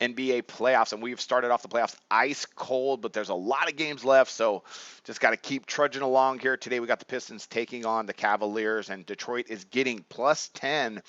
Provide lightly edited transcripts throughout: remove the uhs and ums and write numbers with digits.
NBA playoffs, and we've started off the playoffs ice cold, but there's a lot of games left, so just got to keep trudging along here. Today we got the Pistons taking on the Cavaliers, and Detroit is getting plus 10.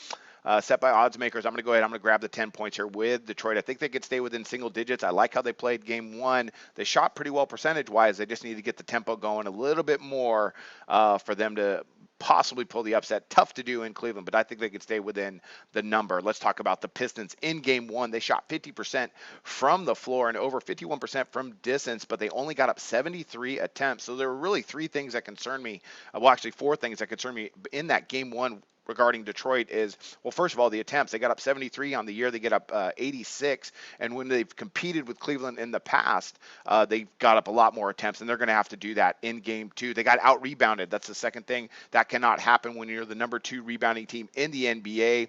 Set by odds makers. I'm going to go ahead. I'm going to grab the 10 points here with Detroit. I think they could stay within single digits. I like how they played game one. They shot pretty well percentage wise. They just need to get the tempo going a little bit more for them to possibly pull the upset. Tough to do in Cleveland, but I think they could stay within the number. Let's talk about the Pistons. In game one, they shot 50% from the floor and over 51% from distance, but they only got up 73 attempts. So there were really three things that concern me. Well, actually, four things that concern me in that game one regarding Detroit is, well, first of all, the attempts. They got up 73 on the year. They get up 86. And when they've competed with Cleveland in the past, they've got up a lot more attempts, and they're going to have to do that in game two. They got out-rebounded. That's the second thing. That cannot happen when you're the number 2 rebounding team in the NBA.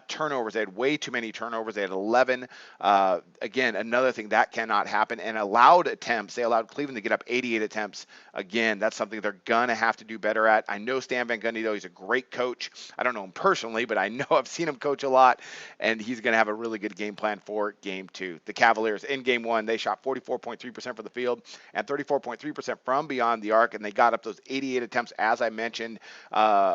Turnovers. They had way too many turnovers. They had 11. Again, another thing that cannot happen. And allowed attempts. They allowed Cleveland to get up 88 attempts. Again, that's something they're going to have to do better at. I know Stan Van Gundy, though. He's a great coach. I don't know him personally, but I know I've seen him coach a lot, and he's going to have a really good game plan for game two. The Cavaliers in game one, they shot 44.3% from the field and 34.3% from beyond the arc, and they got up those 88 attempts, as I mentioned,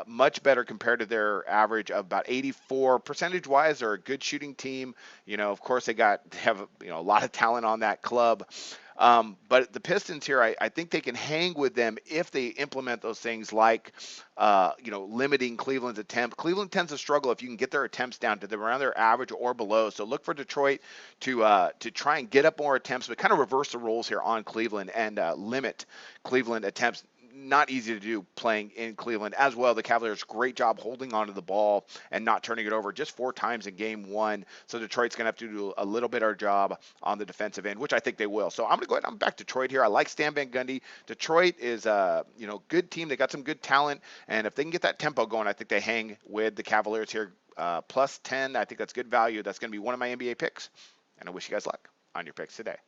much better compared to their average of about 84 percentage-wise. They're a good shooting team. Of course, they have a lot of talent on that club. But the Pistons here, I think they can hang with them if they implement those things like, limiting Cleveland's attempt. Cleveland tends to struggle if you can get their attempts down to around their average or below. So look for Detroit to try and get up more attempts, but kind of reverse the roles here on Cleveland and limit Cleveland attempts. Not easy to do playing in Cleveland as well. The Cavaliers, great job holding onto the ball and not turning it over just 4 times in game one. So Detroit's going to have to do a little better job on the defensive end, which I think they will. So I'm going to go ahead. I'm back to Detroit here. I like Stan Van Gundy. Detroit is a good team. They got some good talent, and if they can get that tempo going, I think they hang with the Cavaliers here. Plus 10. I think that's good value. That's going to be one of my NBA picks, and I wish you guys luck on your picks today.